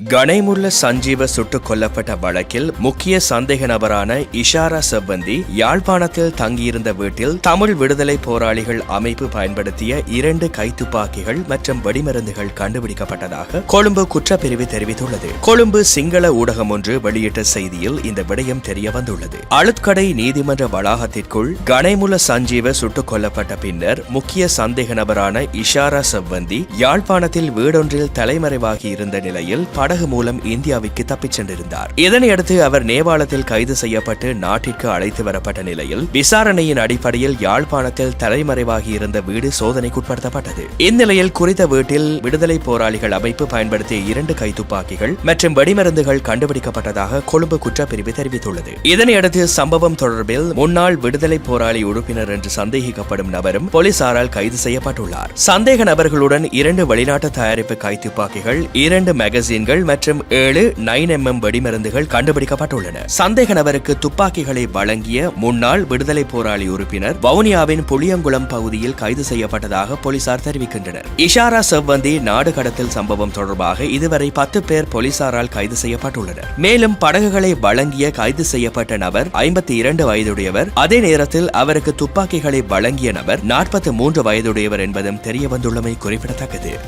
கணைமுல்ல சஞ்சீவ சுட்டுக் கொல்லப்பட்ட வழக்கில் முக்கிய சந்தேக நபரான இஷாரா செவ்வந்தி யாழ்ப்பாணத்தில் தங்கியிருந்த வீட்டில் தமிழ் விடுதலை போராளிகள் அமைப்பு பயன்படுத்திய 2 கைத்துப்பாக்கிகள் மற்றும் வெடிமருந்துகள் கண்டுபிடிக்கப்பட்டதாக கொழும்பு குற்றப்பிரிவு தெரிவித்துள்ளது. கொழும்பு சிங்கள ஊடகம் ஒன்று வெளியிட்ட செய்தியில் இந்த விடயம் தெரிய வந்துள்ளது. அழுத்கடை நீதிமன்ற வளாகத்திற்குள் கணைமுல்ல சஞ்சீவ சுட்டுக் கொல்லப்பட்ட பின்னர் முக்கிய சந்தேக நபரான இஷாரா செவ்வந்தி யாழ்ப்பாணத்தில் வீடொன்றில் தலைமறைவாகி இருந்த நிலையில் படகு மூலம் இந்தியாவிற்கு தப்பிச் சென்றிருந்தார். இதனையடுத்து அவர் நேபாளத்தில் கைது செய்யப்பட்டு நாட்டிற்கு அழைத்து வரப்பட்ட நிலையில் விசாரணையின் அடிப்படையில் யாழ்ப்பாணத்தில் தலைமறைவாகி இருந்த வீடு சோதனைக்குட்படுத்தப்பட்டது. இந்நிலையில் குறித்த வீட்டில் விடுதலை போராளிகள் அமைப்பு பயன்படுத்திய 2 கைத்துப்பாக்கிகள் மற்றும் வெடிமருந்துகள் கண்டுபிடிக்கப்பட்டதாக கொழும்பு குற்றப்பிரிவு தெரிவித்துள்ளது. இதனையடுத்து சம்பவம் தொடர்பில் முன்னாள் விடுதலை போராளி உறுப்பினர் என்று சந்தேகிக்கப்படும் நபரும் போலீசாரால் கைது செய்யப்பட்டுள்ளார். சந்தேக நபர்களுடன் 2 வெளிநாட்டு தயாரிப்பு கைத்துப்பாக்கிகள், 2 மேகசின்கள் மற்றும் 7 9mm வெடிமருந்துகள் கண்டுபிடிக்கப்பட்டுள்ளன. சந்தேக நபருக்கு துப்பாக்கிகளை வழங்கிய முன்னாள் விடுதலை போராளி உறுப்பினர் வவுனியாவின் புளியங்குளம் பகுதியில் கைது செய்யப்பட்டதாக போலீசார் தெரிவிக்கின்றனர். இஷாரா செவ்வந்தி நாடு கடத்தல் சம்பவம் தொடர்பாக இதுவரை 10 பேர் போலீசாரால் கைது செய்யப்பட்டுள்ளனர். மேலும் படகுகளை வழங்கிய கைது செய்யப்பட்ட நபர் 52 வயதுடையவர். அதே நேரத்தில் அவருக்கு துப்பாக்கிகளை வழங்கிய நபர் 43 வயதுடையவர் என்பதும் தெரியவந்துள்ளமை குறிப்பிடத்தக்கது.